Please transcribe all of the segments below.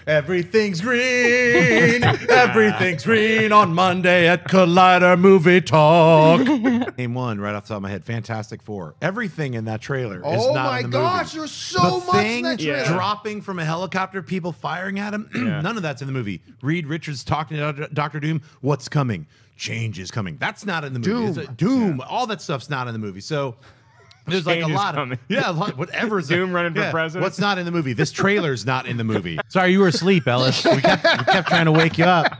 Everything's green. Everything's green on Monday at Collider Movie Talk. Name one right off the top of my head. Fantastic Four. Everything in that trailer is not in the movie. Oh my gosh, there's so much in that trailer. Dropping from a helicopter, people firing at him. None of that's in the movie. Reed Richards talking to Dr. Doom. What's coming? Change is coming. That's not in the movie. Doom. All that stuff's not in the movie. So there's like a lot of whatever's Doom running for president. What's not in the movie? This trailer's not in the movie. Sorry, you were asleep, Ellis. We kept trying to wake you up.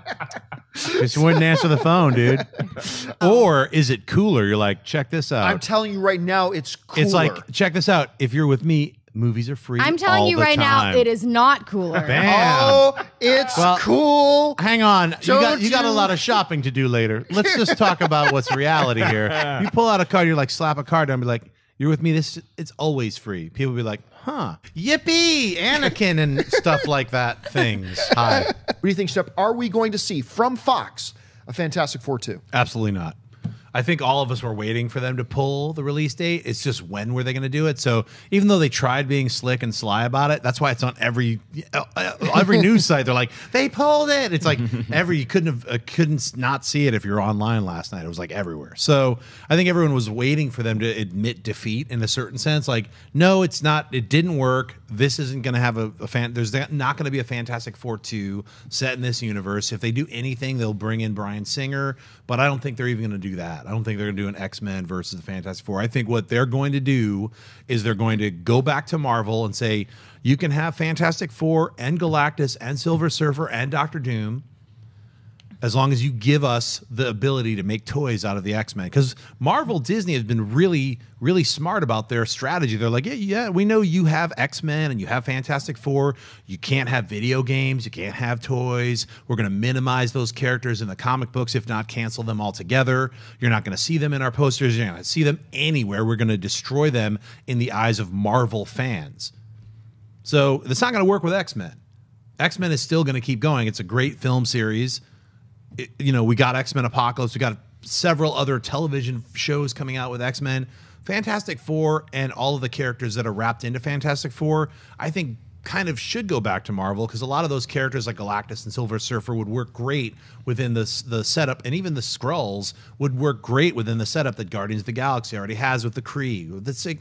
Just wouldn't answer the phone, dude. Or is it cooler? You're like, check this out. I'm telling you right now, it's cooler. It's like, check this out. If you're with me, movies are free. I'm telling you right now, it is not cooler. Bam. Oh, it's cool. Hang on. You got a lot of shopping to do later. Let's just talk about what's reality here. You pull out a card, you're like, slap a card down and be like, you're with me, it's always free. People be like, huh, yippee, Anakin and stuff like that, things. Hi. What do you think, Shep? Are we going to see from Fox a Fantastic Four 2? Absolutely not. I think all of us were waiting for them to pull the release date. It's just when were they going to do it? So even though they tried being slick and sly about it, that's why it's on every news site. They're like, they pulled it. It's like you couldn't not see it if you're online last night. It was like everywhere. So I think everyone was waiting for them to admit defeat in a certain sense. Like, no, it's not. It didn't work. This isn't going to have there's not going to be a Fantastic Four 2 set in this universe. If they do anything, they'll bring in Bryan Singer, but I don't think they're even going to do that. I don't think they're going to do an X-Men versus the Fantastic Four. I think what they're going to do is they're going to go back to Marvel and say, you can have Fantastic Four and Galactus and Silver Surfer and Doctor Doom as long as you give us the ability to make toys out of the X-Men. Because Marvel, Disney has been really, really smart about their strategy. They're like, yeah, we know you have X-Men and you have Fantastic Four. You can't have video games. You can't have toys. We're going to minimize those characters in the comic books, if not cancel them altogether. You're not going to see them in our posters. You're not going to see them anywhere. We're going to destroy them in the eyes of Marvel fans. So it's not going to work with X-Men. X-Men is still going to keep going. It's a great film series. We got X-Men Apocalypse. We got several other television shows coming out with X-Men. Fantastic Four and all of the characters that are wrapped into Fantastic Four, I think kind of should go back to Marvel, because a lot of those characters like Galactus and Silver Surfer would work great within the setup, and even the Skrulls would work great within the setup that Guardians of the Galaxy already has with the Kree.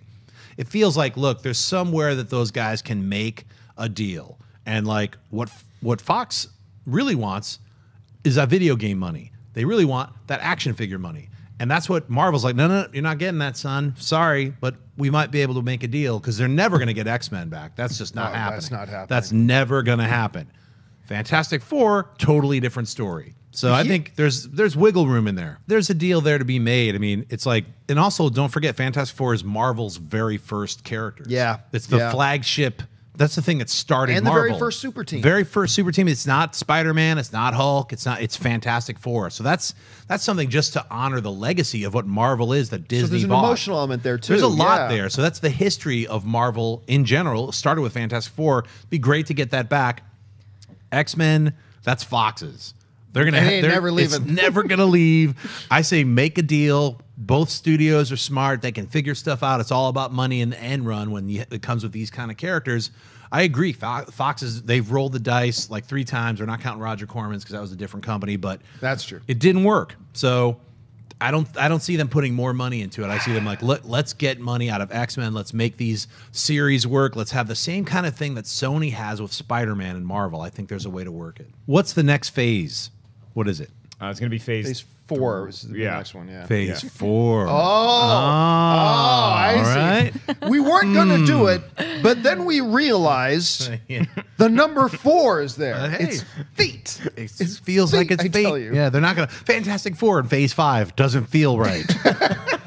It feels like, look, there's somewhere that those guys can make a deal. And like what Fox really wants is that video game money. They really want that action figure money. And that's what Marvel's like, no, you're not getting that, son. Sorry, but we might be able to make a deal, because they're never going to get X-Men back. That's just not happening. That's not happening. That's never going to happen. Fantastic Four, totally different story. So I think there's wiggle room in there. There's a deal there to be made. I mean, it's like, and also don't forget, Fantastic Four is Marvel's very first character. Yeah. It's the flagship. That's the thing that started and Marvel. The very first super team. Very first super team. It's not Spider-Man. It's not Hulk. It's Fantastic Four. So that's something just to honor the legacy of what Marvel is that Disney bought. So there's an emotional element there, too. There's a lot there. So that's the history of Marvel in general. It started with Fantastic Four. It'd be great to get that back. X-Men, that's Fox's. They're going to never leave it. It's never going to leave. I say make a deal. Both studios are smart. They can figure stuff out. It's all about money in the end run when it comes with these kind of characters. I agree. Fox they've rolled the dice like 3 times. We're not counting Roger Corman's because that was a different company, but that's true. It didn't work. So I don't see them putting more money into it. I see them like, let's get money out of X-Men. Let's make these series work. Let's have the same kind of thing that Sony has with Spider-Man and Marvel. I think there's a way to work it. What's the next phase? What is it? It's going to be phase 4 is the next one, yeah. Phase 4. I see. We weren't going to do it, but then we realized the number 4 is there. Hey, it's feet. It feels like it's fate. Yeah, they're not going to. Fantastic Four in Phase 5 doesn't feel right.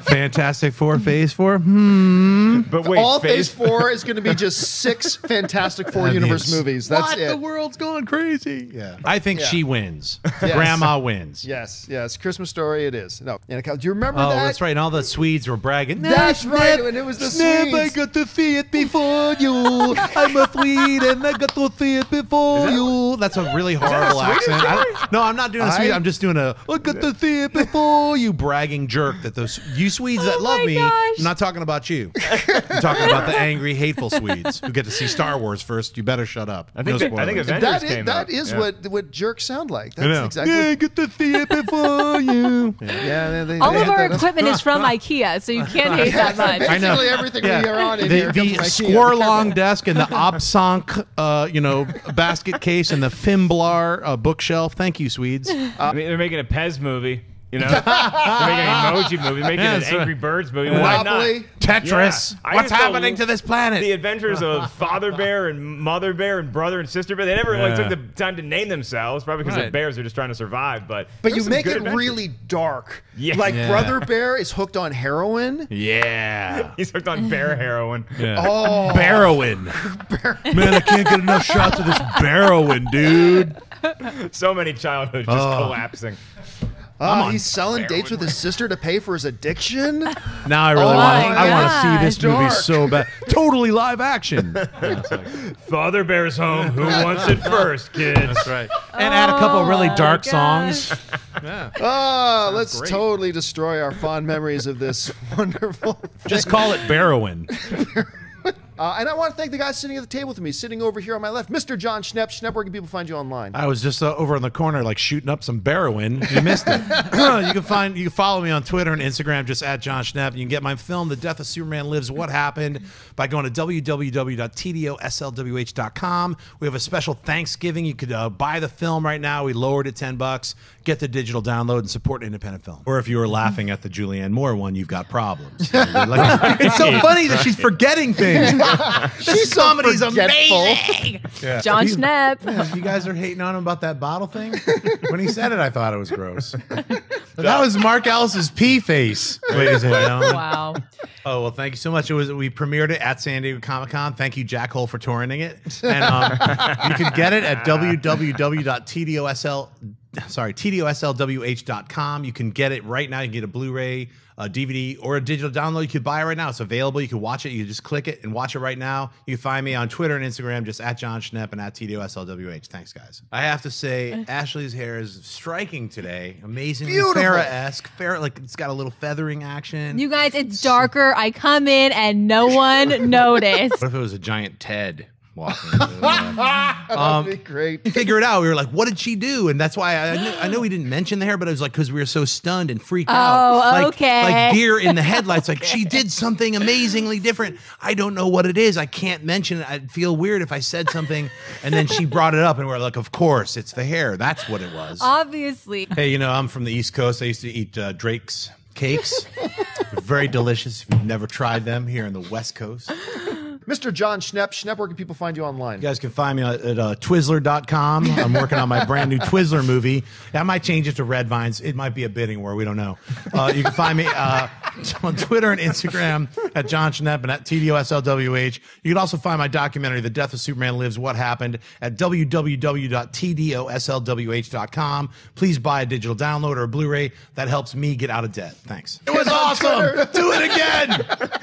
Fantastic Four, Phase 4. But wait, all Phase 4 is going to be just 6 Fantastic Four universe movies. That's it. The world's going crazy. Yeah, I think she wins. Yes. Grandma wins. Yes. Christmas Story. It is. No, do you remember that? Oh, that? that's right. And all the Swedes were bragging. That's right. And it was the Swedes. I got to see it before you. I'm a Swede, and I got to see it before you. That's a really horrible accent. No, I'm not doing a Swede. I'm just doing I got to see it before you, bragging jerk. That those you Swedes Swedes that love me. I'm not talking about you. I'm talking about the angry, hateful Swedes who get to see Star Wars first. You better shut up. I think Avengers came that out. is what jerks sound like. That's exactly. Yeah, get to see it before you. All of our equipment is from IKEA, so you can't hate that much. I know everything we are on in here comes the from IKEA. score-long desk and the Obsank, basket case and the Fimblar bookshelf. Thank you, Swedes. They're making a Pez movie. They're making an emoji movie, making an Angry Birds movie. Why not? Tetris. Yeah. What's happening to this planet? The adventures of Father Bear and Mother Bear and Brother and Sister Bear. They never took the time to name themselves, probably because the bears are just trying to survive. But you make it really dark. Yeah. Like Brother Bear is hooked on heroin. Yeah. He's hooked on bear heroin. Yeah. Oh. Barrowin. Man, I can't get enough shots of this Barrowin, dude. So many childhoods just collapsing. He's selling dates with his sister to pay for his addiction. Now I really want to see this movie dark. so bad. Totally live action. Father Bear's home. Who wants it first, kids? That's right. And add a couple of really dark songs. Let's totally destroy our fond memories of this wonderful thing. Just call it Barrowin. And I want to thank the guy sitting at the table with me, sitting over here on my left, Mr. Jon Schnepp. Schnepp, where can people find you online? I was just over in the corner, like shooting up some Barrowin. You missed it. You can follow me on Twitter and Instagram, just at Jon Schnepp. You can get my film, The Death of Superman Lives: What Happened, by going to www.tdoslwh.com. We have a special Thanksgiving. You could buy the film right now. We lowered it $10. Get the digital download and support independent film. Or if you were laughing at the Julianne Moore one, you've got problems. It's so funny that she's forgetting things. This comedy's amazing. Yeah. Jon Schnepp. Yeah, you guys are hating on him about that bottle thing? When he said it, I thought it was gross. But that was Mark Ellis's pee face, ladies and gentlemen. Wow. Oh, well, thank you so much. We premiered it at San Diego Comic-Con. Thank you, Jack Hole, for touring it. And you can get it at tdoslwh.com. You can get it right now. You can get a Blu-ray, a DVD, or a digital download. You can buy it right now. It's available. You can watch it. You can just click it and watch it right now. You can find me on Twitter and Instagram, just at Jon Schnepp and at TDOSLWH. Thanks, guys. I have to say, Ashley's hair is striking today. Amazingly Farrah-esque. Farrah, like it's got a little feathering action. You guys, it's darker. I come in and no one noticed. What if it was a giant Ted walking? That'd be great. Figure it out. We were like, what did she do? And that's why I know we didn't mention the hair, but it was like because we were so stunned and freaked out. Oh, okay. Like deer in the headlights. Like she did something amazingly different. I don't know what it is. I can't mention it. I'd feel weird if I said something and then she brought it up and we're like, of course, it's the hair. That's what it was. Obviously. Hey, I'm from the East Coast. I used to eat Drake's cakes. They're very delicious if you've never tried them here in the West Coast. Mr. Jon Schnepp. Schnepp, where can people find you online? You guys can find me at Twizzler.com. I'm working on my brand new Twizzler movie. I might change it to Red Vines. It might be a bidding war. We don't know. You can find me on Twitter and Instagram at Jon Schnepp and at TDOSLWH. You can also find my documentary, The Death of Superman Lives: What Happened, at www.tdoslwh.com. Please buy a digital download or a Blu-ray. That helps me get out of debt. Thanks. It was awesome. Do it again.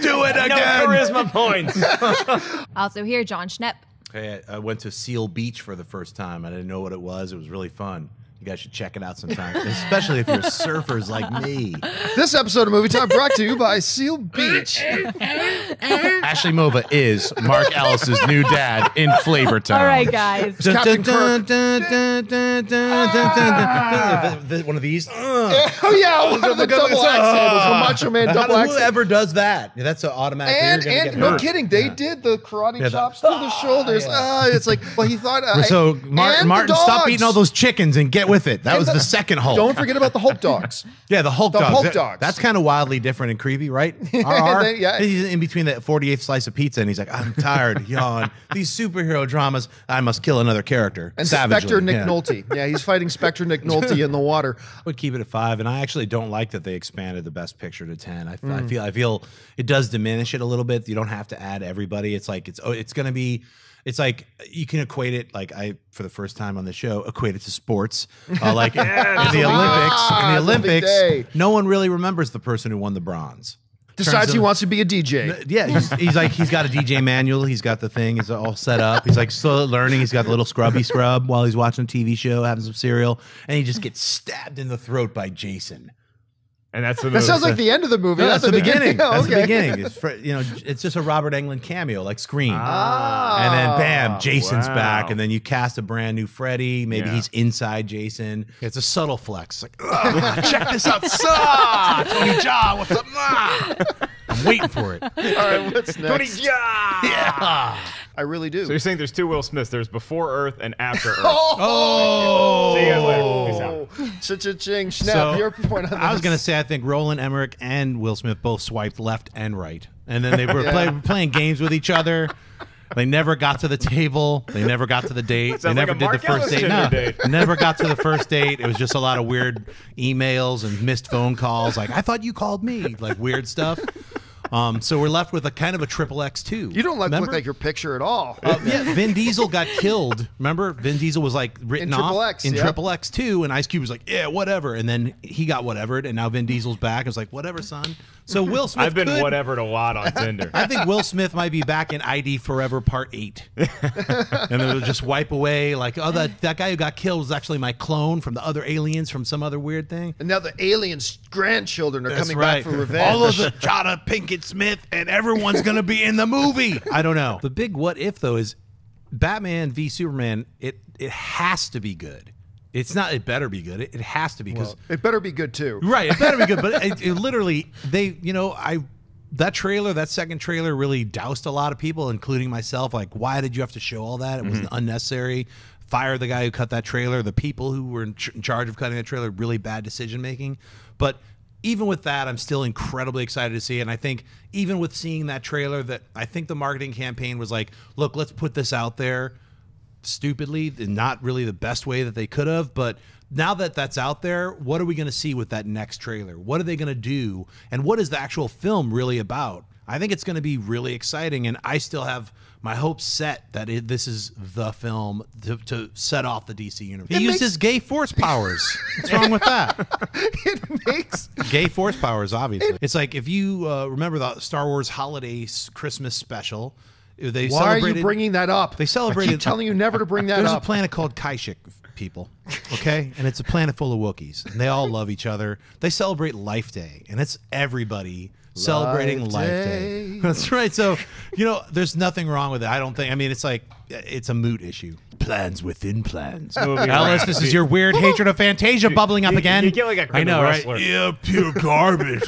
Do it again. No charisma points. Also here, Jon Schnepp. Hey, I went to Seal Beach for the first time. I didn't know what it was. It was really fun. You guys should check it out sometime, especially if you're surfers like me. This episode of Movie Time brought to you by Seal Beach. Ashley Mova is Mark Ellis's new dad in Flavor Town. All right, guys. Captain Kirk. One of these. Oh yeah, one of the double axe handles, the Macho Man double axe. Whoever does that? That's an automatic. And no kidding, they did the karate chops through the shoulders. It's like, well, he thought. So Martin, stop eating all those chickens and get with it. That was the second Hulk. Don't forget about the Hulk dogs. Yeah, the Hulk dogs. Hulk dogs. That's kind of wildly different and creepy, right? Yeah. He's in between that 48th slice of pizza, and he's like, I'm tired, yawn. These superhero dramas, I must kill another character. And savagely. Spectre Nick Nolte. Yeah, he's fighting Spectre Nick Nolte in the water. I would keep it at 5, and I actually don't like that they expanded the Best Picture to 10. I feel it does diminish it a little bit. You don't have to add everybody. It's like it's going to be. It's like you can equate it, like I, for the first time on the show, equate it to sports. Like in the Olympics, no one really remembers the person who won the bronze. Decides he wants to be a DJ. Yeah, he's like, he's got a DJ manual. He's got the thing. He's all set up. He's like still learning. He's got the little scrubby scrub while he's watching a TV show, having some cereal, and he just gets stabbed in the throat by Jason. And that's the That sounds like the end of the movie. No, that's the beginning. That's the Okay. beginning. It's it's just a Robert Englund cameo, like Scream. Ah. And then bam, Jason's Wow. back, and then you cast a brand new Freddy. Maybe Yeah. he's inside Jason. It's a subtle flex. Like, "Ugh, check this out, Tony Jaa, what's up? I'm waiting for it. All right, what's Tony next? Jaa! Yeah. I really do. So you're saying there's two Will Smiths. There's before Earth and after Earth. Oh. See you guys later. Peace out. Cha-cha-ching. Snap, So, your point on this. I was going to say, I think Roland Emmerich and Will Smith both swiped left and right. And then they were playing games with each other. They never got to the table. They never got to the date. They Sounds never like a did the Mark first Ellis date. Tinder No, date. never got to the first date. It was just a lot of weird emails and missed phone calls. Like, I thought you called me. Like, weird stuff. So we're left with a kind of a triple X2. You don't look Remember? like your picture at all. Yeah, Vin Diesel got killed. Remember, Vin Diesel was like written In off Triple X, in yeah. Triple X2, and Ice Cube was like, "Yeah, whatever." And then he got whatevered, and now Vin Diesel's back. It's like, "Whatever, son." So Will Smith. I've been could- whatever a lot on Tinder. I think Will Smith might be back in ID Forever Part 8. And they'll just wipe away like, oh, that guy who got killed was actually my clone from the other aliens from some other weird thing. And now the aliens' grandchildren are That's coming right. back for revenge. All of the Jada Pinkett Smith and everyone's going to be in the movie. I don't know. The big what if, though, is Batman v Superman, it has to be good. It's not, it better be good. It has to be because. It better be good, too. Right, it better be good. But it literally, that trailer, that second trailer really doused a lot of people, including myself. Like, why did you have to show all that? It was unnecessary. Fire the guy who cut that trailer. The people who were in charge of cutting that trailer, really bad decision making. But even with that, I'm still incredibly excited to see it. And I think even with seeing that trailer, that I think the marketing campaign was like, look, let's put this out there stupidly, and not really the best way that they could have. But now that that's out there, what are we going to see with that next trailer? What are they going to do? And what is the actual film really about? I think it's going to be really exciting. And I still have my hopes set that this is the film to set off the DC universe. He used his gay force powers. What's wrong with that? It makes... Gay force powers, obviously. It's like if you remember the Star Wars Holiday Christmas special. Why are you bringing that up? They celebrated. I keep telling you never to bring that There's up. a planet called Kashyyyk, people. Okay, and it's a planet full of Wookiees, and they all love each other. They celebrate Life Day, and it's everybody celebrating Life Day. That's right. So, there's nothing wrong with it. I don't think. I mean, it's like it's a moot issue. Plans within plans. Alice, this is your weird hatred of Fantasia bubbling up again. You get like a I know, wrestler. right? Yeah, pure garbage.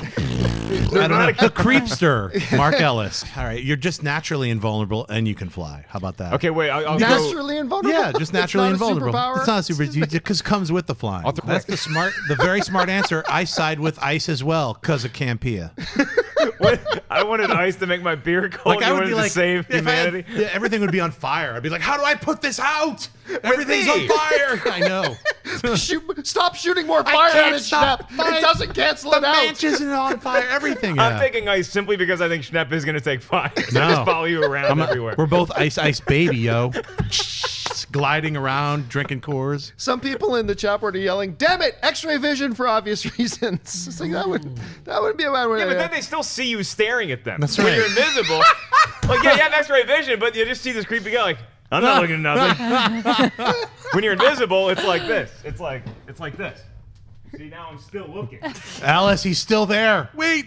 I don't know. The creepster, Mark Ellis. All right, you're just naturally invulnerable, and you can fly. How about that? Okay, wait. I'll go. Naturally invulnerable? Yeah, just naturally It's not a invulnerable. superpower? It's not a super. It just comes with the flying. That's the very smart answer. I side with ice as well because of Campea. I wanted ice to make my beer cold. Like I You would wanted be to like, save if I had- humanity. everything would be on fire. I'd be like, how do I put this out? Everything's me. on fire. I know. Stop shooting more fire at can't it, stop Schnepp. fire. It doesn't cancel The it out. bench isn't on fire. Everything. I'm yeah. taking ice simply because I think Schnepp is going to take fire. So No. I just follow you around everywhere. We're both ice baby, yo. Gliding around, drinking Coors. Some people in the chat board are yelling, "Damn it! X-ray vision for obvious reasons." It's like that would be a bad way. Yeah, but then they still see you staring at them. That's When right. you're invisible, like, yeah, you have X-ray vision, but you just see this creepy guy like, I'm not looking at nothing. When you're invisible, it's like this. It's like this. See, now I'm still looking. Alice, he's still there. Wait.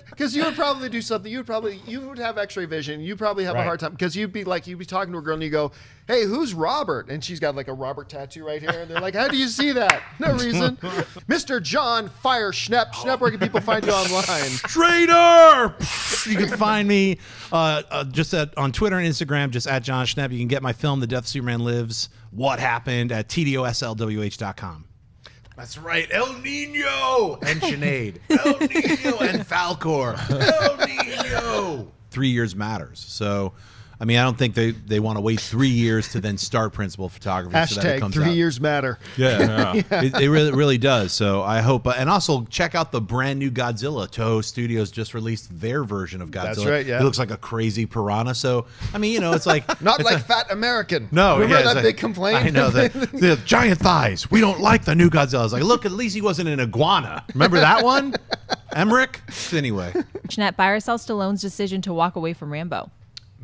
Because you would probably do something. You would have X-ray vision. You'd probably have a Right. hard time because you'd be talking to a girl and you go, "Hey, who's Robert?" And she's got like a Robert tattoo right here, and they're like, "How do you see that?" No reason. Mr. Jon Fire Schnepp. Schnepp, where can people find you online? Traitor! You can find me just on Twitter and Instagram, just at Jon Schnepp. You can get my film, The Death of Superman Lives, What Happened, at tdoslwh.com. That's right, El Nino and Sinead. El Nino and Falcor. El Nino. 3 years matters. So, I mean, I don't think they want to wait 3 years to then start principal photography. So that it Hashtag comes 3 out. years matter. Yeah, it really does. So I hope, and also check out the brand new Godzilla. Toho Studios just released their version of Godzilla. That's right, yeah. It looks like a crazy piranha. So I mean, it's like Not it's like Fat American. no, remember yeah, it's that like- big complaint? I know that the giant thighs. We don't like the new Godzilla. I was like, look, at least he wasn't an iguana. Remember that one, Emmerich? Anyway, Schnepp, buyer sells Stallone's decision to walk away from Rambo.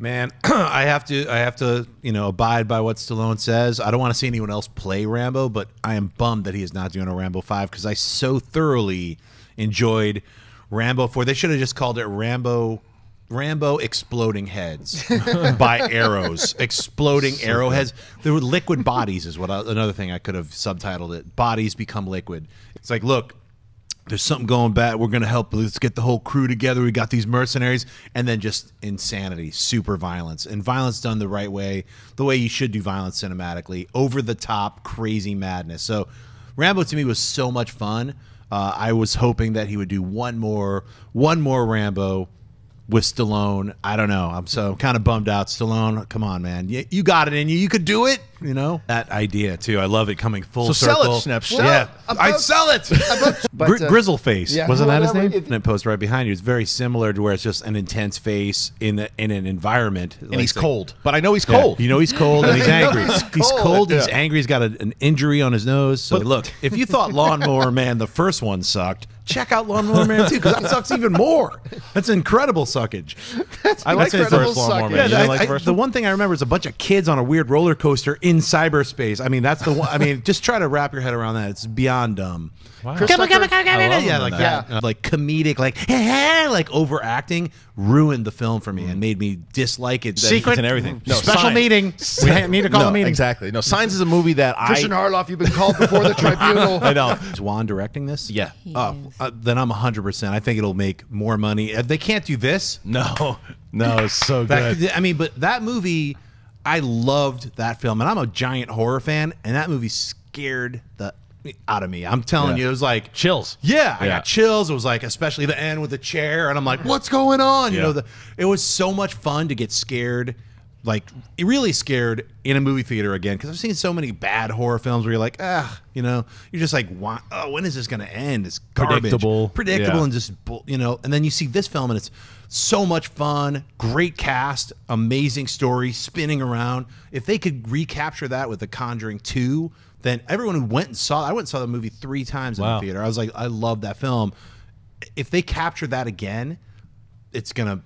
Man, I have to, abide by what Stallone says. I don't want to see anyone else play Rambo, but I am bummed that he is not doing a Rambo 5 because I so thoroughly enjoyed Rambo 4. They should have just called it Rambo Exploding Heads by Arrows. Exploding Arrowheads. There were liquid bodies is what another thing I could have subtitled it. Bodies become liquid. It's like, look, there's something going bad. We're going to help. Let's get the whole crew together. We got these mercenaries. And then just insanity, super violence. And violence done the right way, the way you should do violence cinematically. Over the top, crazy madness. So Rambo to me was so much fun. I was hoping that he would do one more Rambo with Stallone. I don't know. I'm kind of bummed out. Stallone, come on, man. You got it in you. You could do it. That idea too. I love it coming full circle. Sell it, Schnepp. Yeah, I'd sell it. Grizzleface, yeah, wasn't that his name? If- And post right behind you. It's very similar to where it's just an intense face in an environment. And he's cold. But I know he's cold. You know he's cold and he's angry. He's cold. He's Yeah. angry. He's got an injury on his nose. So look, if you thought Lawnmower Man the first one sucked, check out Lawnmower Man 2 because that sucks even more. That's incredible suckage. I like the incredible first Lawnmower sucking. Man. You Yeah, didn't like the first the one? one thing I remember is a bunch of kids on a weird roller coaster in cyberspace. I mean, that's the one. I mean, just try to wrap your head around that. It's beyond dumb. Wow. Chris Tucker- Yeah, like that. that. Like comedic, like overacting ruined the film for me and made me dislike it. Secret and everything. No, Special Signs. meeting. We need to call No, a meeting. exactly. No, Signs is a movie that Christian Harloff, you've been called before the tribunal. I know. Is Juan directing this? Yeah. Then I'm 100%. I think it'll make more money. They can't do this. No, it's so That, good. I mean, but that movie, I loved that film, and I'm a giant horror fan, and that movie scared the out of me. I'm telling Yeah. you, it was like Chills. Yeah, I Yeah. got chills. It was like, especially the end with the chair, and I'm like, what's going on? Yeah. It was so much fun to get scared, like really scared in a movie theater again. Because I've seen so many bad horror films where you're like, you're just like, when is this going to end? It's garbage. Predictable, Yeah. and just And then you see this film, and it's so much fun, great cast, amazing story, spinning around. If they could recapture that with The Conjuring 2. Then everyone who went and saw, I went and saw the movie 3 times in the theater. I was like, I love that film. If they capture that again, it's gonna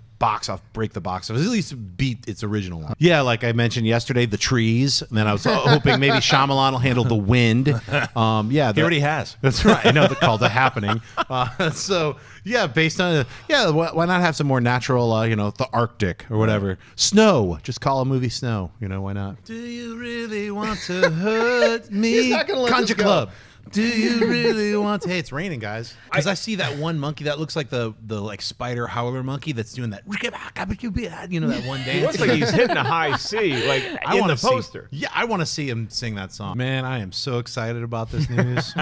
break the box office, at least beat its original one. Yeah, like I mentioned yesterday, The Trees. And then I was hoping maybe Shyamalan will handle The Wind. He already has. That's right. I know, called The Happening. So yeah, based on why not have some more natural, the Arctic or whatever. Snow. Just call a movie Snow. Why not? Do you really want to hurt me? He's not gonna let Conjure this go. Club. Do you really want to? Hey, it's raining, guys. Because I see that one monkey that looks like the like spider howler monkey that's doing that. That one dance. It looks like he's hitting a high C, like in wanna the poster. See, I want to see him sing that song. Man, I am so excited about this news.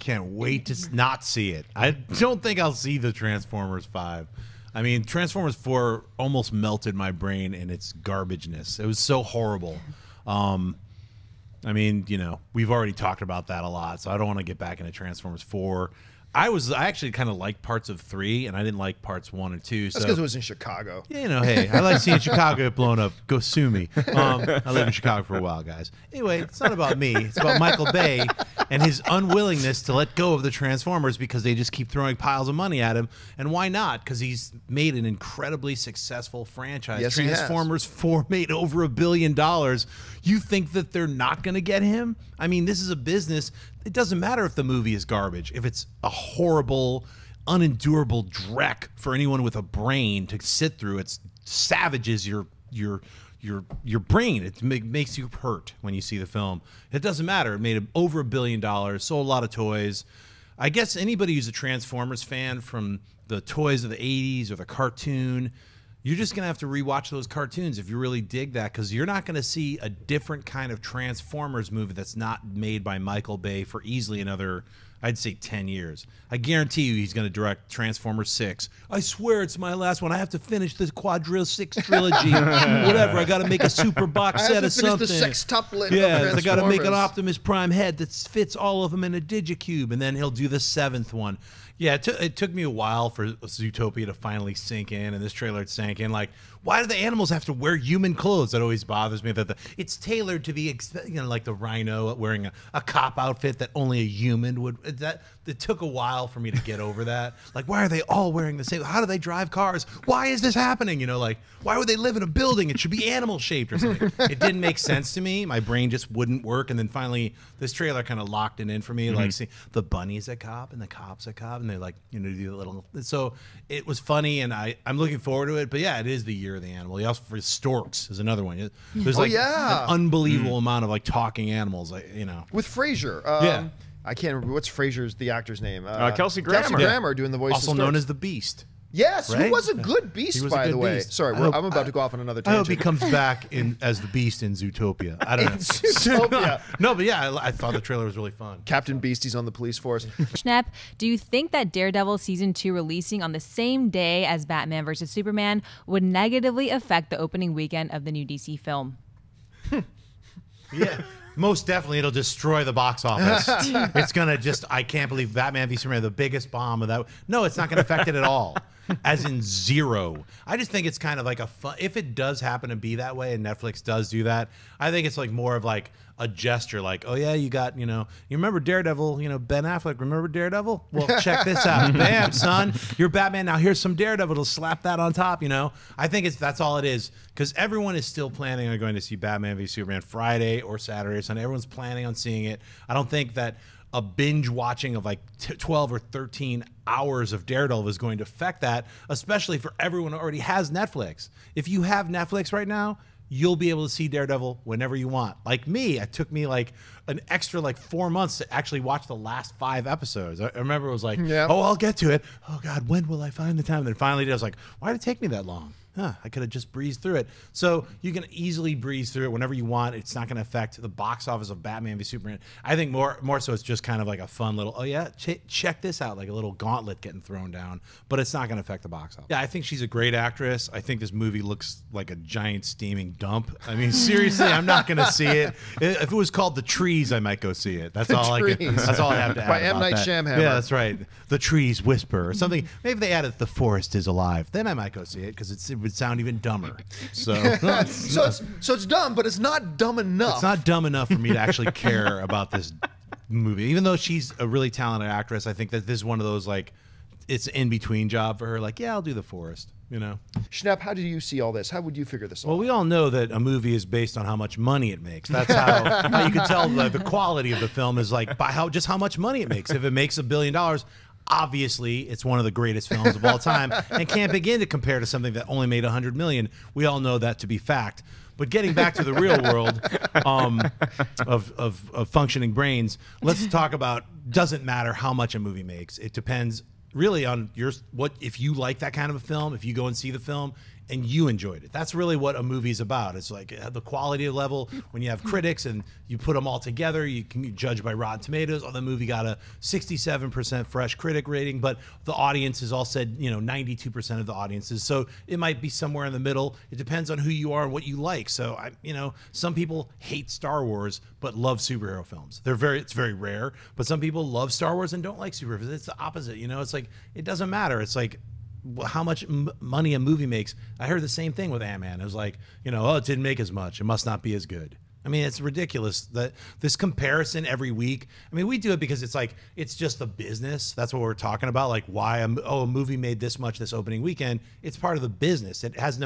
Can't wait to not see it. I don't think I'll see the Transformers 5. I mean, Transformers 4 almost melted my brain in its garbageness. It was so horrible. I mean, we've already talked about that a lot, so I don't want to get back into Transformers 4. I actually kind of liked parts of 3, and I didn't like parts 1 and 2. That's because it was in Chicago. Yeah, hey, I like seeing Chicago get blown up. Go sue me. I lived in Chicago for a while, guys. Anyway, it's not about me. It's about Michael Bay and his unwillingness to let go of the Transformers because they just keep throwing piles of money at him. And why not? Because he's made an incredibly successful franchise. Yes, he has. Transformers 4 made over $1 billion. You think that they're not going to get him? I mean, this is a business. It doesn't matter if the movie is garbage. If it's a horrible, unendurable dreck for anyone with a brain to sit through, it savages your brain. It makes you hurt when you see the film. It doesn't matter. It made over $1 billion, sold a lot of toys. I guess anybody who's a Transformers fan from the toys of the 80s or the cartoon, you're just going to have to rewatch those cartoons if you really dig that, because you're not going to see a different kind of Transformers movie that's not made by Michael Bay for easily another, I'd say, 10 years. I guarantee you he's going to direct Transformers 6. I swear it's my last one. I have to finish this Quadrille 6 trilogy. Whatever. I got to make a super box I set have to of finish something. the sextuplet. Yeah, of I got to make an Transformers. Optimus Prime head that fits all of them in a digicube, and then he'll do the 7th one. Yeah, it took me a while for Zootopia to finally sink in, and this trailer sank in. Like, why do the animals have to wear human clothes? That always bothers me. That it's tailored to be, like the rhino wearing a cop outfit that only a human would. that it took a while for me to get over that. Like, why are they all wearing the same? How do they drive cars? Why is this happening? You know, like, why would they live in a building? It should be animal shaped or something. It didn't make sense to me. My brain just wouldn't work. And then finally, this trailer kind of locked it in for me. Like, see the bunnies at cop and the cops at cop, and they like, you know, do the little. So it was funny, and I'm looking forward to it. But yeah, it is the year of the animal. He also for storks is another one. There's like an unbelievable amount of like talking animals. Like, you know, with Frasier. Yeah. I can't remember what's the actor's name. Kelsey Grammer. Kelsey Grammer doing the voice. Also of known storks. as the Beast. Yes, right? who was a good beast, He was a by good the way. beast. Sorry, I'm about to go off on another I hope tangent. he comes back as the Beast in Zootopia. I don't know. Zootopia. No, but yeah, I thought the trailer was really fun. Captain Beastie's on the police force. Schnepp, do you think that Daredevil Season 2 releasing on the same day as Batman vs. Superman would negatively affect the opening weekend of the new DC film? Yeah. Most definitely, it'll destroy the box office. It's gonna I can't believe Batman v Superman, the biggest bomb of that. No, it's not gonna affect it at all, as in zero. I just think it's kind of like a fun. If it does happen to be that way, and Netflix does do that, I think it's like more of like a gesture, like, oh yeah, you got, you remember Daredevil, Ben Affleck, remember Daredevil? Well, check this out. Bam, son, you're Batman. Now here's some Daredevil to slap that on top, I think that's all it is, because everyone is still planning on going to see Batman v Superman Friday or Saturday or Sunday. Everyone's planning on seeing it. I don't think that a binge watching of like 12 or 13 hours of Daredevil is going to affect that, especially for everyone who already has Netflix. If you have Netflix right now, you'll be able to see Daredevil whenever you want. Like me, it took me like an extra 4 months to actually watch the last 5 episodes. I remember it was like, oh, I'll get to it. Oh God, when will I find the time? And then finally I was like, why did it take me that long? I could have just breezed through it. So you can easily breeze through it whenever you want. It's not going to affect the box office of Batman v Superman. I think more so it's just kind of like a fun little, check this out, like a little gauntlet getting thrown down. But it's not going to affect the box office. Yeah, I think she's a great actress. I think this movie looks like a giant steaming dump. I mean, seriously, I'm not going to see it. If it was called The Trees, I might go see it. That's all that's all I have to add. By M. about Night that. Shyamalan. Yeah, that's right. The Trees Whisper or something. Maybe if they added The Forest is Alive. Then I might go see it because it would sound even dumber. So it's dumb, but it's not dumb enough. It's not dumb enough for me to actually care about this movie. Even though she's a really talented actress, I think that this is one of those it's an in-between job for her. Like, yeah, I'll do The Forest. Schnepp, how do you see all this? How would you figure this out? Well, we all know that a movie is based on how much money it makes. That's how you can tell the quality of the film is like by how much money it makes. If it makes $1 billion, obviously it's one of the greatest films of all time and can't begin to compare to something that only made 100 million. We all know that to be fact. But getting back to the real world of functioning brains, let's talk about, doesn't matter how much a movie makes. It depends really on if you like that kind of a film, if you go and see the film and you enjoyed it. That's really what a movie's about. It's like the quality level. When you have critics and you put them all together, you can judge by Rotten Tomatoes. Oh, the movie got a 67% fresh critic rating, but the audience has all said, 92% of the audiences. So it might be somewhere in the middle. It depends on who you are and what you like. So some people hate Star Wars but love superhero films. It's very rare, but some people love Star Wars and don't like superheroes. It's the opposite. It's like it doesn't matter. It's like how much money a movie makes. I heard the same thing with Ant-Man. It was like, it didn't make as much. It must not be as good. I mean, it's ridiculous that this comparison every week. I mean, we do it because it's just the business. That's what we're talking about. Like why a movie made this much this opening weekend. It's part of the business. It has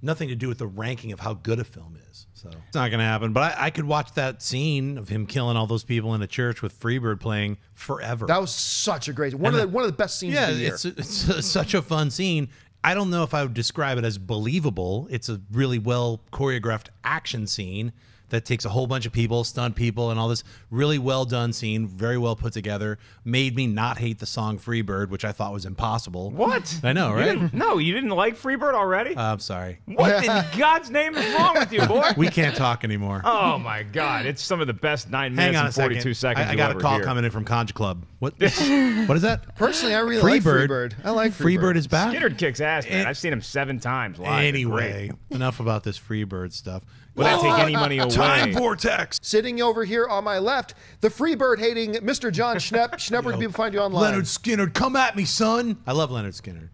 nothing to do with the ranking of how good a film is. So it's not going to happen. But I could watch that scene of him killing all those people in a church with Freebird playing forever. That was such a great one of the best scenes of the year. It's such a fun scene. I don't know if I would describe it as believable. It's a really well choreographed action scene that takes a whole bunch of people, stunt people, and all this really well done scene, very well put together. Made me not hate the song Freebird, which I thought was impossible. What? I know, right? You didn't like Freebird already? I'm sorry. What in God's name is wrong with you, boy? We can't talk anymore. Oh my God! It's some of the best 9 minutes and 42 seconds. I got a call coming in from Conj Club. What? What is that? Personally, I really like Freebird. I like Freebird is back. Skinner kicks ass, man. I've seen him 7 times live. Anyway, enough about this Freebird stuff. Will that take any money away? Time vortex. Sitting over here on my left, the Freebird hating Mr. Jon Schnepp. Schnepp, where can people find you online? Leonard Skinner, come at me, son. I love Leonard Skinner.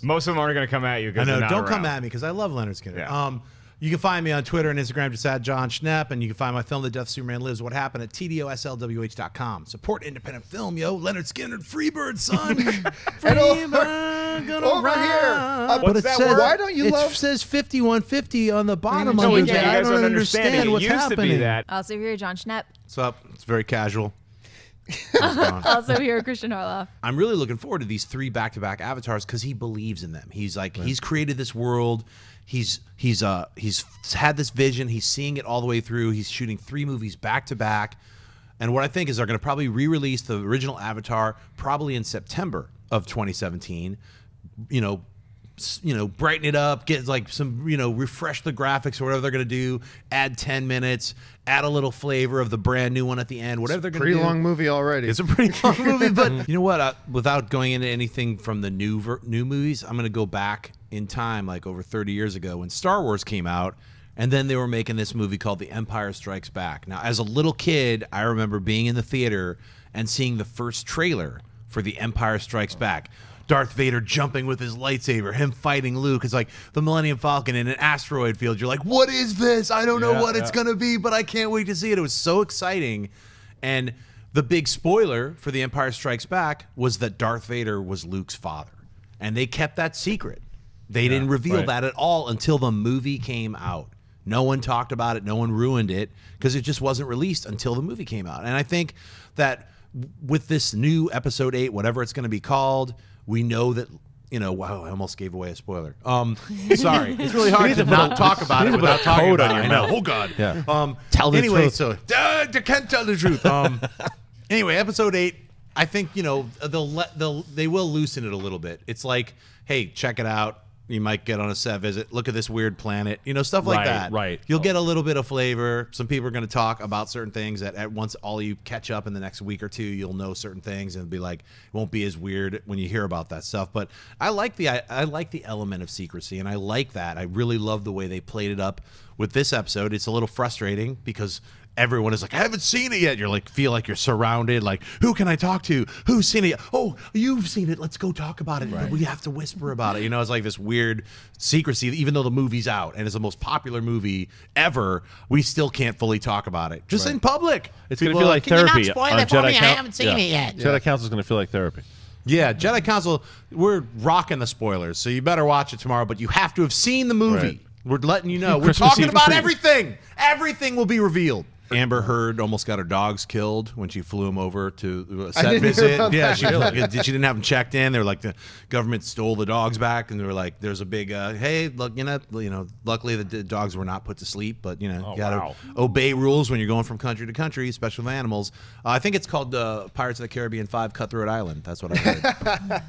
Most of them aren't going to come at you. I know. Don't come at me because I love Leonard Skinner. Yeah. You can find me on Twitter and Instagram just at Jon Schnepp, and you can find my film, The Death of Superman Lives, What Happened, at TDOSLWH.com. Support independent film, yo. Leonard Skinner, Freebird, son. Freebird, gonna over ride. here. But What's that word? Why don't you it love? says 5150 on the bottom No, of yeah, it. you I guys don't don't understand understand. It what's used happening. to be that. Also here, Jon Schnepp. What's up? It's very casual. Also here, Christian Harloff. I'm really looking forward to these 3 back-to-back avatars because he believes in them. He's like, he's created this world. He's had this vision. He's seeing it all the way through. He's shooting 3 movies back-to-back. And what I think is they're going to probably re-release the original Avatar probably in September of 2017. You know, brighten it up, get like some, refresh the graphics or whatever they're going to do, add 10 minutes, add a little flavor of the brand new one at the end, whatever they're going to do. Pretty long movie already. It's a pretty long movie, but you know what? Without going into anything from the new movies, I'm going to go back in time, like over 30 years ago when Star Wars came out, and then they were making this movie called The Empire Strikes Back. Now, as a little kid, I remember being in the theater and seeing the first trailer for The Empire Strikes Back. Darth Vader jumping with his lightsaber, him fighting Luke. It's like the Millennium Falcon in an asteroid field. You're like, what is this? I don't know what it's going to be, but I can't wait to see it. It was so exciting. And the big spoiler for The Empire Strikes Back was that Darth Vader was Luke's father. And they kept that secret. They didn't reveal that at all until the movie came out. No one talked about it. No one ruined it because it just wasn't released until the movie came out. And I think that with this new episode 8, whatever it's going to be called, we know that, wow, I almost gave away a spoiler. Sorry. It's really hard to not talk about it without talking about it. I know. Oh, God. Yeah. Tell the truth. So, you can't tell the truth. Anyway, episode 8, I think, they will loosen it a little bit. It's like, hey, check it out. You might get on a set visit. Look at this weird planet. Stuff like that. Right. You'll get a little bit of flavor. Some people are going to talk about certain things that at once all you catch up in the next week or two, you'll know certain things and it'll be like, it won't be as weird when you hear about that stuff. But I like the element of secrecy, and I like that. I really love the way they played it up with this episode. It's a little frustrating because everyone is like, I haven't seen it yet. You're like, feel like you're surrounded. Like, who can I talk to? Who's seen it? Oh, you've seen it. Let's go talk about it. But we have to whisper about it. It's like this weird secrecy. Even though the movie's out and it's the most popular movie ever, we still can't fully talk about it. Just in public. It's going to feel like therapy. Can you not spoil it for me? I haven't seen it yet. Jedi Council is going to feel like therapy. Yeah, Jedi Council, we're rocking the spoilers, so you better watch it tomorrow, but you have to have seen the movie. Right. We're letting you know. We're Christmas talking Eve about treat. everything. Everything will be revealed. Amber Heard almost got her dogs killed when she flew them over to a set didn't hear visit. about Yeah, that. she didn't have them checked in. They were like, the government stole the dogs back, and they were like, "There's a big hey, look, luckily the dogs were not put to sleep, but you gotta obey rules when you're going from country to country, especially with animals." I think it's called Pirates of the Caribbean 5: Cutthroat Island. That's what I heard.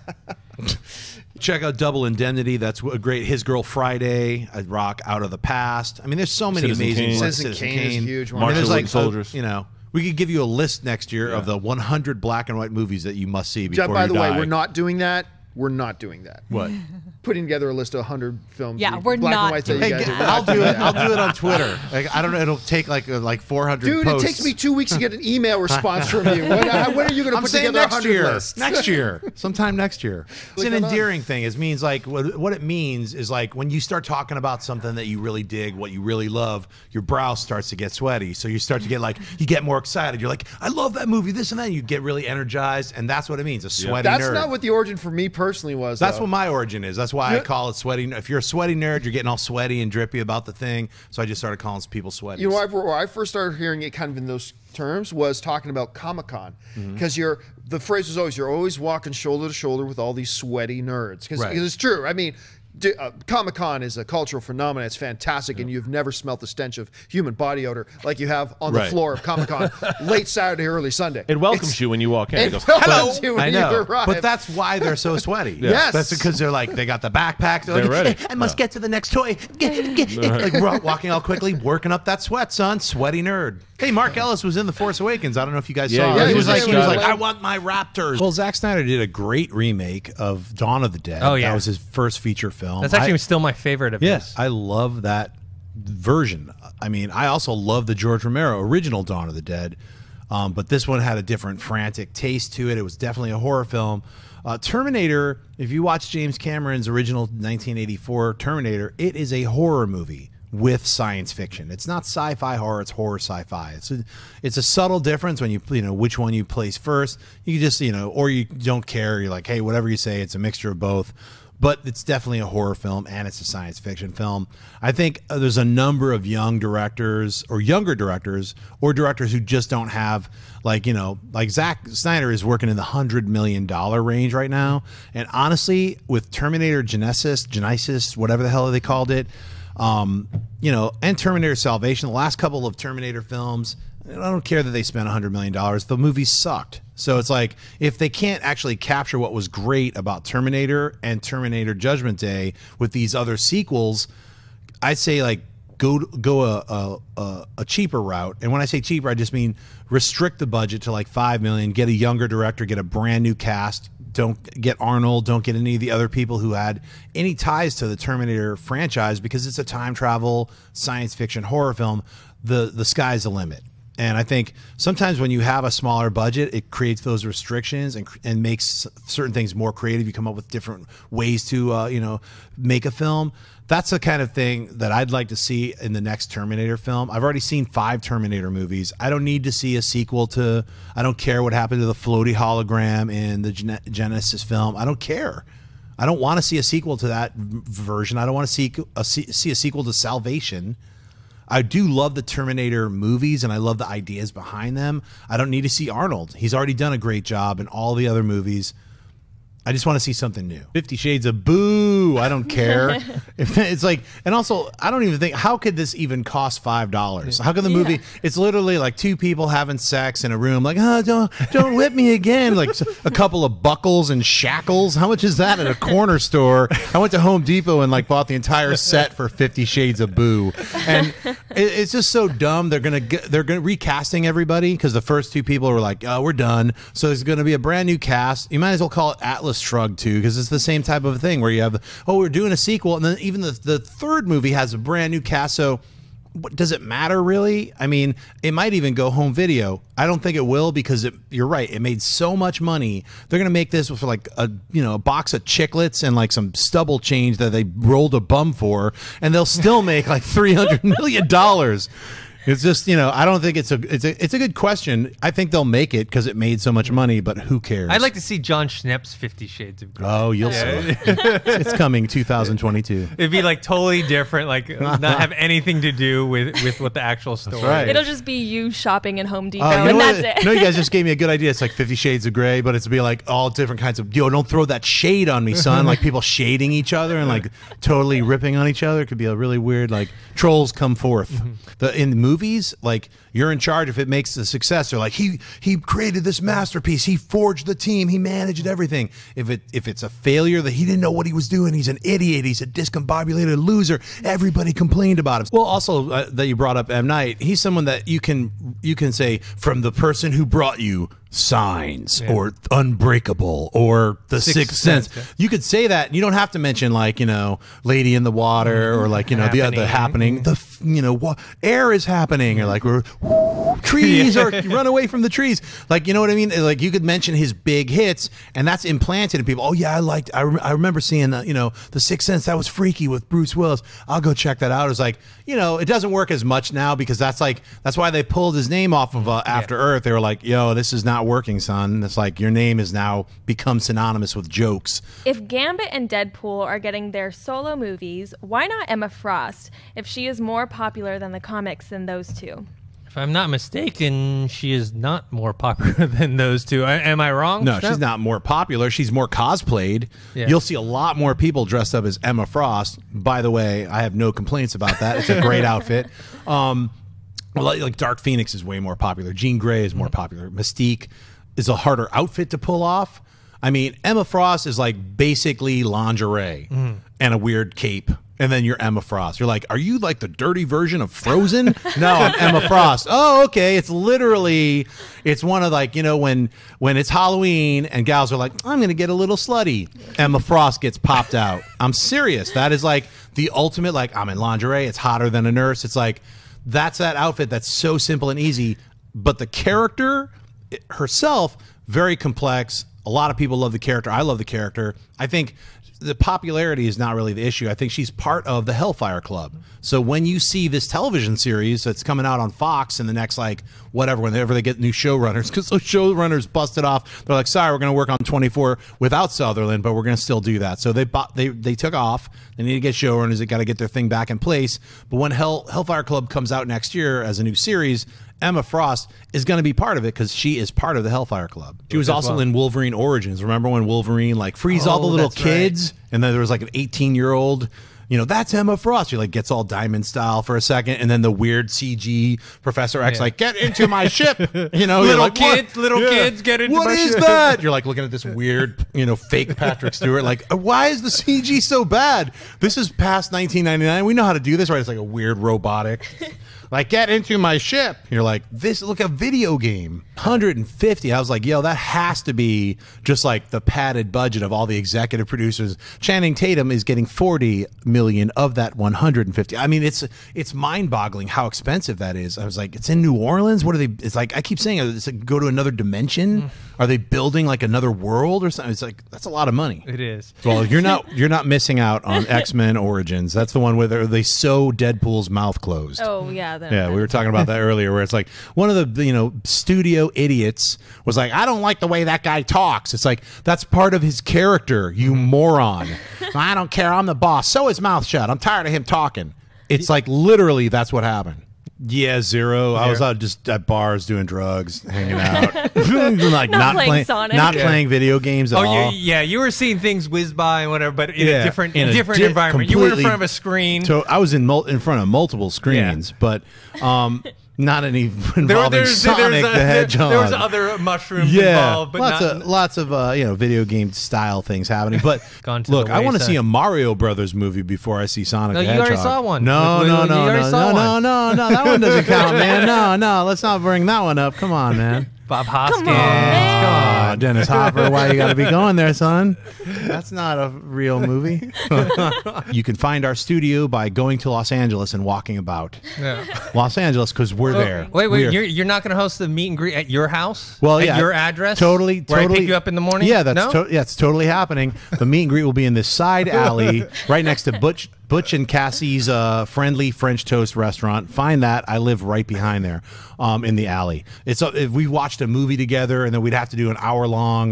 Check out Double Indemnity. That's a great. His Girl Friday. I rock Out of the Past. I mean, there's so many Citizen amazing Kane. ones. Citizen Kane is huge one. I mean, there's Martial like Soldiers. we could give you a list next year of the 100 black and white movies that you must see before By you the die. way, we're not doing that. We're not doing that. What? Putting together a list of 100 films. Yeah, we're black not and white that you Hey, guys are I'll not do doing it. that. I'll do it on Twitter. Like, I don't know. It'll take like 400 Dude, posts. it takes me 2 weeks to get an email response from you. When are you going to I'm put saying together a next 100 year. list? Next year. Sometime next year. It's an going on? endearing thing. It means like what it means is like when you start talking about something that you really dig, what you really love, your brow starts to get sweaty. So you start to get you get more excited. You're like, I love that movie, this and that. You get really energized, and that's what it means. A sweaty That's nerd. not what the origin for me personally was. That's though. what my origin is. That's why I call it sweaty. If you're a sweaty nerd, you're getting all sweaty and drippy about the thing. So I just started calling people sweaty. You know, where I first started hearing it kind of in those terms was talking about Comic-Con. Because the phrase was always, you're always walking shoulder to shoulder with all these sweaty nerds. Because it's true. I mean, Comic-Con is a cultural phenomenon. It's fantastic, and you've never smelt the stench of human body odor like you have on the floor of Comic-Con late Saturday, early Sunday. It welcomes you when you walk in. It goes, welcomes you when I you know, arrive. but that's why they're so sweaty. Yes. That's because they got the backpack. They're, They're ready. I must get to the next toy. Like walking all quickly, working up that sweat, son. Sweaty nerd. Hey, Mark Ellis was in The Force Awakens. I don't know if you guys saw. yeah, it. He was he was like, like, I want my Raptors. Well, Zack Snyder did a great remake of Dawn of the Dead. Oh, yeah. That was his first feature film. That's actually still my favorite of Yes, his. I love that version. I mean, I also love the George Romero original Dawn of the Dead, but this one had a different frantic taste to it. It was definitely a horror film. Terminator, if you watch James Cameron's original 1984 Terminator, it is a horror movie with science fiction. It's not sci-fi horror, it's horror sci-fi. It's a subtle difference when you know which one you place first. You just, you know, or you don't care. You're like, hey, whatever you say, it's a mixture of both. But it's definitely a horror film and it's a science fiction film. I think there's a number of young directors or younger directors or directors who just don't have, like, you know, like Zack Snyder is working in the $100 million range right now. And honestly, with Terminator Genesis, whatever the hell they called it, you know, and Terminator Salvation, the last couple of Terminator films, I don't care that they spent $100 million. The movies sucked. So it's like, if they can't actually capture what was great about Terminator and Terminator Judgment Day with these other sequels, I'd say, like, go a cheaper route. And when I say cheaper, I just mean restrict the budget to like $5 million, get a younger director, get a brand new cast. Don't get Arnold, don't get any of the other people who had any ties to the Terminator franchise, because it's a time travel science fiction horror film. The sky's the limit. And I think sometimes when you have a smaller budget, it creates those restrictions and makes certain things more creative. You come up with different ways to, you know, make a film. That's the kind of thing that I'd like to see in the next Terminator film. I've already seen 5 Terminator movies. I don't need to see a sequel to, I don't care what happened to the floaty hologram in the Genesis film. I don't care. I don't want to see a sequel to that version. I don't want to see a sequel to Salvation. I do love the Terminator movies, and I love the ideas behind them. I don't need to see Arnold. He's already done a great job in all the other movies. I just want to see something new. 50 Shades of Boo. I don't care. It's like, and also, I don't even think, how could this even cost $5? How could the movie, it's literally like 2 people having sex in a room, like, oh, don't whip me again. Like a couple of buckles and shackles. How much is that at a corner store? I went to Home Depot and like bought the entire set for 50 Shades of Boo. And it's just so dumb. They're going to recasting everybody, because the first 2 people were like, oh, we're done. So there's going to be a brand new cast. You might as well call it Atlas Shrugged too, because it's the same type of thing where you have, oh, we're doing a sequel, and then even the third movie has a brand new cast. So what, does it matter really? I mean, it might even go home video. I don't think it will, because you're right, it made so much money. They're gonna make this for like a box of chiclets and like some stubble change that they rolled a bum for, and they'll still make like $300 million. It's just, I don't think it's a good question. I think they'll make it because it made so much money, but who cares? I'd like to see Jon Schnepp's 50 Shades of Grey. Oh, you'll see. It's coming 2022. It'd be like totally different, like not have anything to do with what the actual story. Right. It'll just be you shopping in Home Depot, and that's it. No, you guys just gave me a good idea. It's like 50 Shades of Grey, but it's be like all different kinds of, don't throw that shade on me, son. Like people shading each other and like totally ripping on each other. It could be a really weird, like trolls come forth. In movies, like you're in charge if it makes a success. They're like, he created this masterpiece, he forged the team, he managed everything. If it's a failure, that he didn't know what he was doing, he's an idiot, he's a discombobulated loser, everybody complained about him. Well, also that you brought up M. Night, he's someone that you can say, from the person who brought you Signs, or Unbreakable, or The Sixth Sense. You could say that, and you don't have to mention like Lady in the Water, or like the Happening. Air is happening, or like trees, or run away from the trees. Like, you know what I mean? Like you could mention his big hits, and that's implanted in people. Oh yeah, I remember seeing The Sixth Sense. That was freaky with Bruce Willis. I'll go check that out. It's like, it doesn't work as much now, because that's why they pulled his name off of After Earth. They were like, yo, this is not working, son. It's like your name has now become synonymous with jokes. If Gambit and Deadpool are getting their solo movies, why not Emma Frost, if she is more popular than the comics than those two? If I'm not mistaken, she is not more popular than those two. Am I wrong? No, she's not more popular. She's more cosplayed. Yeah. You'll see a lot more people dressed up as Emma Frost. By the way, I have no complaints about that. It's a great outfit. Like Dark Phoenix is way more popular. Jean Grey is more popular. Mystique is a harder outfit to pull off. I mean, Emma Frost is like basically lingerie and a weird cape. And then you're Emma Frost. You're like, are you like the dirty version of Frozen? No, I'm Emma Frost. Oh, okay. It's literally, it's one of like, when it's Halloween and gals are like, I'm going to get a little slutty. Emma Frost gets popped out. I'm serious. That is like the ultimate, like, I'm in lingerie. It's hotter than a nurse. It's like, that's that outfit that's so simple and easy. But the character herself, very complex, A lot of people love the character. I love the character. I think the popularity is not really the issue. I think she's part of the Hellfire Club. So when you see this television series that's coming out on Fox in the next, like, whatever, whenever they get new showrunners, because those showrunners busted off, they're like, sorry, we're going to work on 24 without Sutherland, but we're going to still do that. So they took off. They need to get showrunners. They got to get their thing back in place. But when Hellfire Club comes out next year as a new series, Emma Frost is going to be part of it because she is part of the Hellfire Club. She was also in Wolverine Origins. Remember when Wolverine like frees all the little kids, and then there was like an 18-year-old. You know, that's Emma Frost. She like gets all diamond style for a second, and then the weird CG Professor X like, get into my ship. You know, little like, kids, kids, get into my What is ship. that? You're like looking at this weird, fake Patrick Stewart. Like, why is the CG so bad? This is past 1999. We know how to do this, right? It's like a weird robotic. Like, get into my ship. You're like, look, a video game. 150. I was like, yo, that has to be just like the padded budget of all the executive producers. Channing Tatum is getting 40 million of that 150. I mean, it's mind-boggling how expensive that is. I was like, it's in New Orleans? What are they? It's like, I keep saying it's like go to another dimension. Are they building like another world or something? It's like, that's a lot of money. It is. Well, you're not missing out on X-Men Origins. That's the one where they sew Deadpool's mouth closed. Oh yeah. Yeah, we were talking about that earlier, where it's like one of the studio idiots was like, I don't like the way that guy talks. It's like, that's part of his character, you moron. I don't care, I'm the boss. Sew his mouth shut. I'm tired of him talking. It's like literally that's what happened. Yeah, zero. I was out just at bars doing drugs, hanging out, like not playing Sonic. Not playing video games at all. You were seeing things whiz by and whatever, but in a different environment. You were in front of a screen. So I was in front of multiple screens, but not any involving Sonic the Hedgehog. There was other mushrooms involved, but lots of video game style things happening. But look, I want to see a Mario Brothers movie before I see Sonic the Hedgehog. You already saw one. No, that one doesn't count, man. No, let's not bring that one up. Come on, man. Bob Hoskins. Come on, Dennis Hopper, why you got to be going there, son? That's not a real movie. You can find our studio by going to Los Angeles and walking about. Yeah. Los Angeles, because we're there. Wait, you're not going to host the meet and greet at your house? Well, at your address? Totally. Where I pick you up in the morning? Yeah, it's totally happening. The meet and greet will be in this side alley right next to Butch and Cassie's friendly French toast restaurant. Find that. I live right behind there in the alley. It's if we watched a movie together, and then we'd have to do an hour-long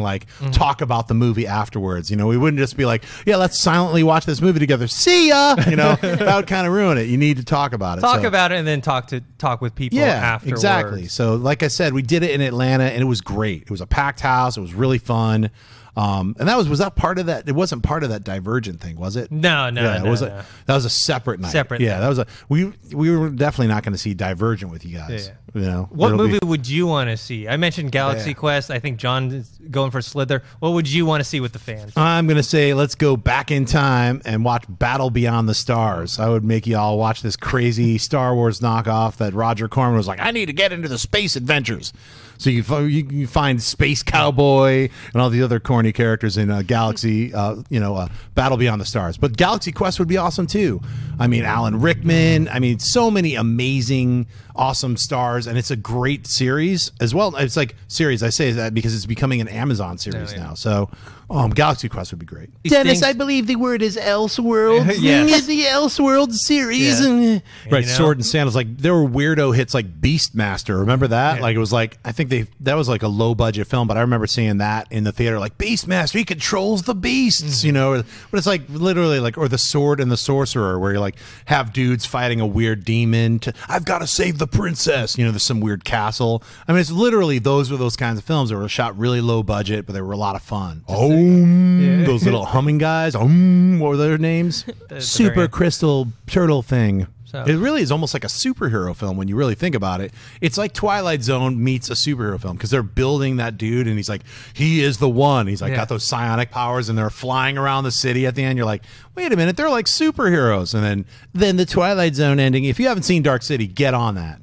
talk about the movie afterwards. We wouldn't just be like, yeah, let's silently watch this movie together. See ya! That would kind of ruin it. You need to talk about it. Talk about it and then talk with people afterwards. Exactly. So like I said, we did it in Atlanta, and it was great. It was a packed house. It was really fun. And that was that part of that? It wasn't part of that Divergent thing, was it? No. That was a separate night. Yeah, that was we were definitely not going to see Divergent with you guys. Yeah. What movie would you want to see? I mentioned Galaxy Quest. I think John is going for Slither. What would you want to see with the fans? I'm going to say let's go back in time and watch Battle Beyond the Stars. I would make you all watch this crazy Star Wars knockoff that Roger Corman was like, I need to get into the space adventures. So you find Space Cowboy and all the other corny characters in Galaxy, Battle Beyond the Stars. But Galaxy Quest would be awesome too. I mean, Alan Rickman. I mean, so many amazing, awesome stars, and it's a great series as well. It's like series. I say that because it's becoming an Amazon series now. So Galaxy Quest would be great. Dennis, I believe the word is Elseworlds. Yes. The Elseworlds series. Yeah. Right, Sword and Sandals. Like there were weirdo hits like Beastmaster. Remember that? Yeah. Like it was like I think that was like a low budget film, but I remember seeing that in the theater. Like Beastmaster, he controls the beasts. But it's like literally like or the Sword and the Sorcerer, where you like have dudes fighting a weird demon. I've got to save the princess. There's some weird castle. I mean, it's literally those were those kinds of films that were shot really low budget, but they were a lot of fun. Those little humming guys. What were their names? Super Crystal Turtle thing. So. It really is almost like a superhero film when you really think about it. It's like Twilight Zone meets a superhero film because they're building that dude and he's like, he is the one. He's like got those psionic powers and they're flying around the city at the end. You're like, wait a minute, they're like superheroes. And then the Twilight Zone ending. If you haven't seen Dark City, get on that.